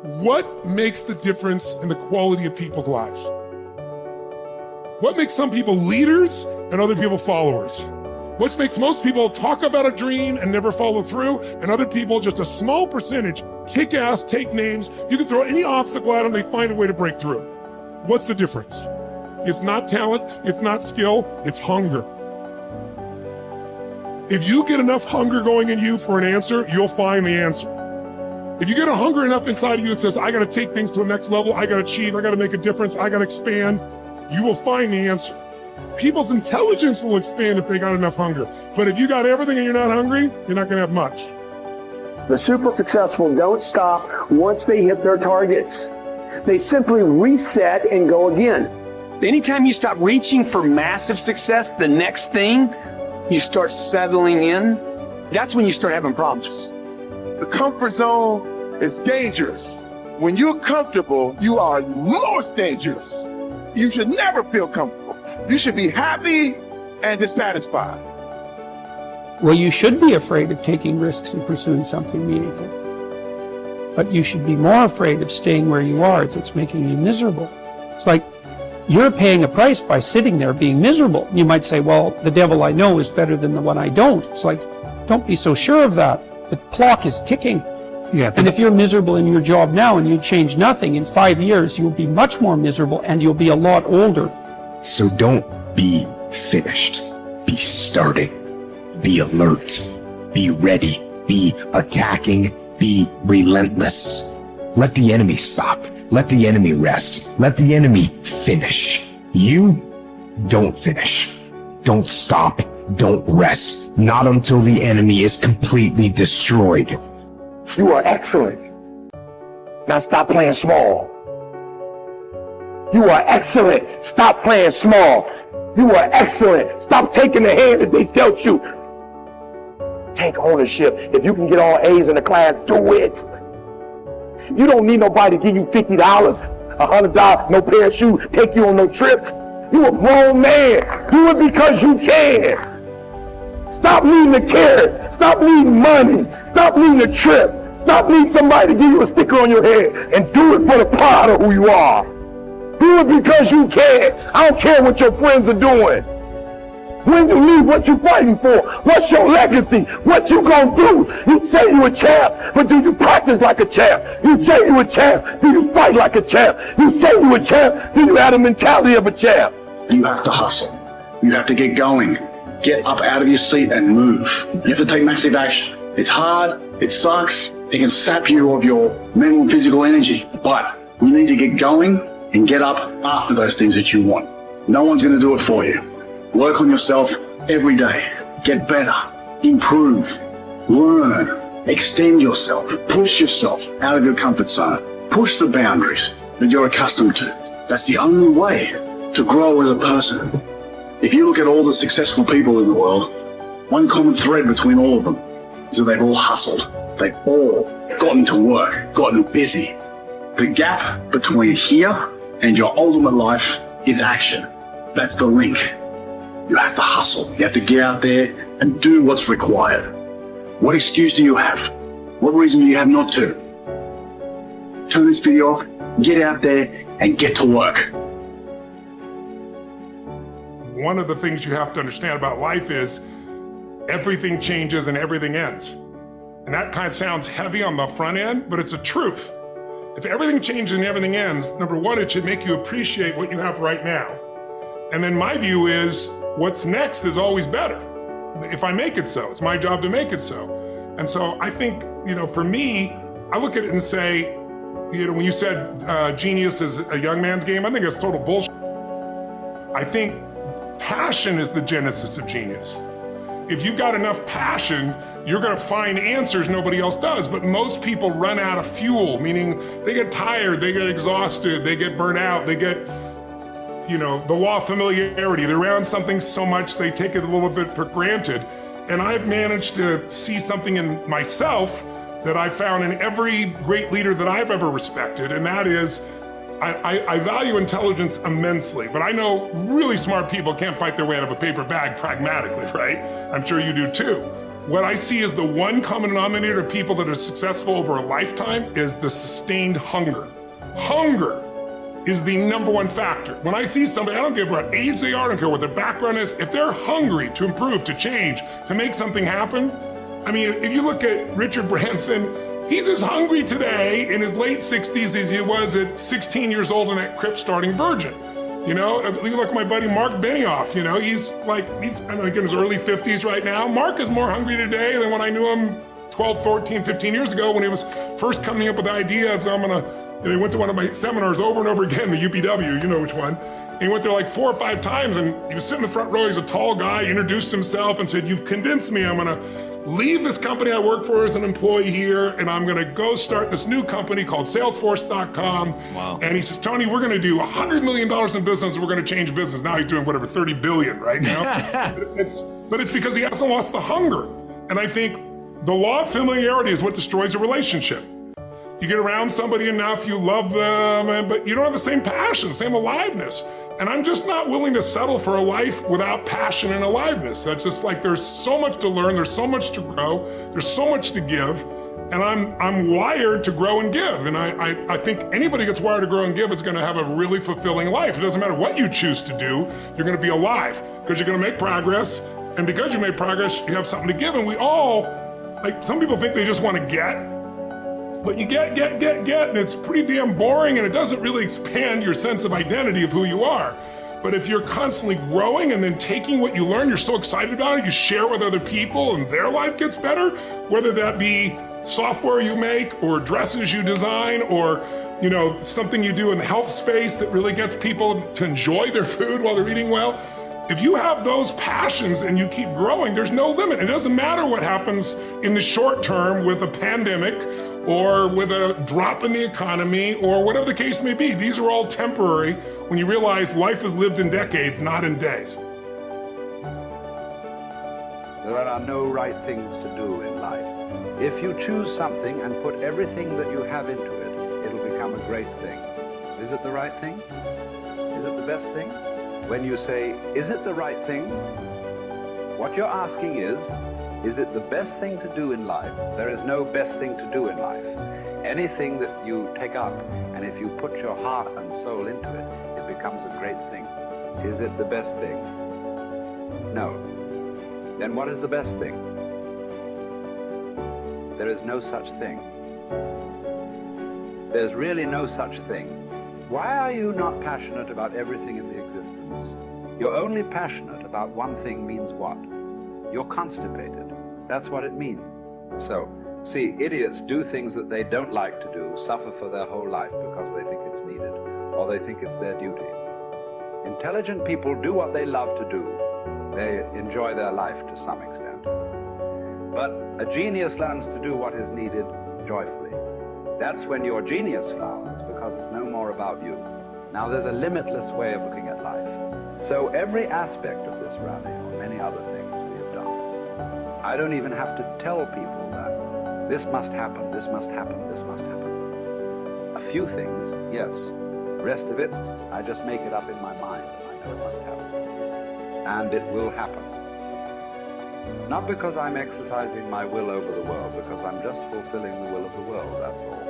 What makes the difference in the quality of people's lives? What makes some people leaders and other people followers? What makes most people talk about a dream and never follow through, and other people, just a small percentage, kick ass, take names. You can throw any obstacle at them, they find a way to break through. What's the difference? It's not talent, it's not skill, it's hunger. If you get enough hunger going in you for an answer, you'll find the answer. If you get a hunger enough inside of you that says, I gotta take things to a next level, I gotta achieve, I gotta make a difference, I gotta expand, you will find the answer. People's intelligence will expand if they got enough hunger. But if you got everything and you're not hungry, you're not gonna have much. The super successful don't stop once they hit their targets. They simply reset and go again. Anytime you stop reaching for massive success, the next thing, you start settling in, that's when you start having problems. The comfort zone is dangerous. When you're comfortable, you are most dangerous. You should never feel comfortable. You should be happy and dissatisfied. Well, you should be afraid of taking risks and pursuing something meaningful. But you should be more afraid of staying where you are if it's making you miserable. It's like you're paying a price by sitting there being miserable. You might say, well, the devil I know is better than the one I don't. It's like, don't be so sure of that. The clock is ticking. Yeah, and if you're miserable in your job now and you change nothing, in 5 years, you'll be much more miserable and you'll be a lot older. So don't be finished. Be starting. Be alert. Be ready. Be attacking. Be relentless. Let the enemy stop. Let the enemy rest. Let the enemy finish. You don't finish. Don't stop. Don't rest. Not until the enemy is completely destroyed. You are excellent. Now stop playing small. You are excellent. Stop playing small. You are excellent. Stop taking the hand that they dealt you. Take ownership. If you can get all A's in the class, do it. You don't need nobody to give you $50, $100, no pair of shoes, take you on no trip. You a grown man. Do it because you can. Stop needing a carrot. Stop needing money. Stop needing a trip. Stop needing somebody to give you a sticker on your head, and do it for the pride of who you are. Do it because you can. I don't care what your friends are doing. When you leave, what you fighting for? What's your legacy? What you gonna do? You say you a champ, but do you practice like a champ? You say you a champ, do you fight like a champ? You say you a champ, do you have the mentality of a champ? You have to hustle. You have to get going. Get up out of your seat and move. You have to take massive action. It's hard, it sucks, it can sap you of your mental and physical energy, but you need to get going and get up after those things that you want. No one's going to do it for you. Work on yourself every day. Get better. Improve. Learn. Extend yourself. Push yourself out of your comfort zone. Push the boundaries that you're accustomed to. That's the only way to grow as a person. If you look at all the successful people in the world, one common thread between all of them is that they've all hustled. They've all gotten to work, gotten busy. The gap between here and your ultimate life is action. That's the link. You have to hustle. You have to get out there and do what's required. What excuse do you have? What reason do you have not to? Turn this video off, get out there and get to work. One of the things you have to understand about life is everything changes and everything ends. And that kind of sounds heavy on the front end, but it's a truth. If everything changes and everything ends, number one, it should make you appreciate what you have right now. And then my view is what's next is always better. If I make it so, it's my job to make it so. And so I think, for me, I look at it and say, when you said genius is a young man's game, I think that's total bullshit. I think passion is the genesis of genius. If you've got enough passion, you're gonna find answers nobody else does. But most people run out of fuel, meaning they get tired, they get exhausted, they get burnt out, they get, the law of familiarity. They're around something so much they take it a little bit for granted. And I've managed to see something in myself that I found in every great leader that I've ever respected, and that is, I value intelligence immensely, but I know really smart people can't fight their way out of a paper bag pragmatically, right? I'm sure you do too. what I see as the one common denominator of people that are successful over a lifetime is the sustained hunger. Hunger is the number one factor. When I see somebody, I don't care what age they are, I don't care what their background is, if they're hungry to improve, to change, to make something happen. I mean, if you look at Richard Branson, he's as hungry today in his late 60s as he was at 16 years old in that crypt starting Virgin. You know, you look at my buddy Mark Benioff, you know, he's I think in his early 50s right now. Mark is more hungry today than when I knew him 12, 14, 15 years ago when he was first coming up with the idea of, he went to one of my seminars over and over again, the UPW, you know which one. And he went there like 4 or 5 times and he was sitting in the front row, he's a tall guy, introduced himself and said, "You've convinced me, I'm gonna leave this company I work for as an employee here and I'm gonna go start this new company called Salesforce.com. Wow. And he says, "Tony, we're gonna do $100 million in business and we're gonna change business." Now he's doing whatever, 30 billion right now. but it's because he hasn't lost the hunger. And I think the law of familiarity is what destroys a relationship. You get around somebody enough, you love them, but you don't have the same passion, same aliveness. And I'm just not willing to settle for a life without passion and aliveness. That's just like, there's so much to learn, there's so much to grow, there's so much to give, and I'm wired to grow and give. And I think anybody who gets wired to grow and give is gonna have a really fulfilling life. It doesn't matter what you choose to do, you're gonna be alive, because you're gonna make progress, and because you made progress, you have something to give. And we all, like, some people think they just wanna get, but you get, and it's pretty damn boring, and it doesn't really expand your sense of identity of who you are. But if you're constantly growing and then taking what you learn, you're so excited about it, you share with other people and their life gets better, whether that be software you make or dresses you design or, you know, something you do in the health space that really gets people to enjoy their food while they're eating well. If you have those passions and you keep growing, there's no limit. It doesn't matter what happens in the short term with a pandemic or with a drop in the economy or whatever the case may be. These are all temporary when you realize life is lived in decades, not in days. There are no right things to do in life. If you choose something and put everything that you have into it, it'll become a great thing. Is it the right thing? Is it the best thing? When you say, is it the right thing? What you're asking is it the best thing to do in life? There is no best thing to do in life. Anything that you take up, and if you put your heart and soul into it, it becomes a great thing. Is it the best thing? No. Then what is the best thing? There is no such thing. There's really no such thing. Why are you not passionate about everything in the existence? You're only passionate about one thing means what? You're constipated. That's what it means. So, see, idiots do things that they don't like to do, suffer for their whole life because they think it's needed, or they think it's their duty. Intelligent people do what they love to do. They enjoy their life to some extent. But a genius learns to do what is needed joyfully. That's when your genius flowers, because it's no more about you. Now there's a limitless way of looking at life. So every aspect of this rally, or many other things we have done, I don't even have to tell people that this must happen, this must happen, this must happen. A few things, yes. The rest of it, I just make it up in my mind. I know it must happen. And it will happen. Not because I'm exercising my will over the world, because I'm just fulfilling the will of the world, that's all.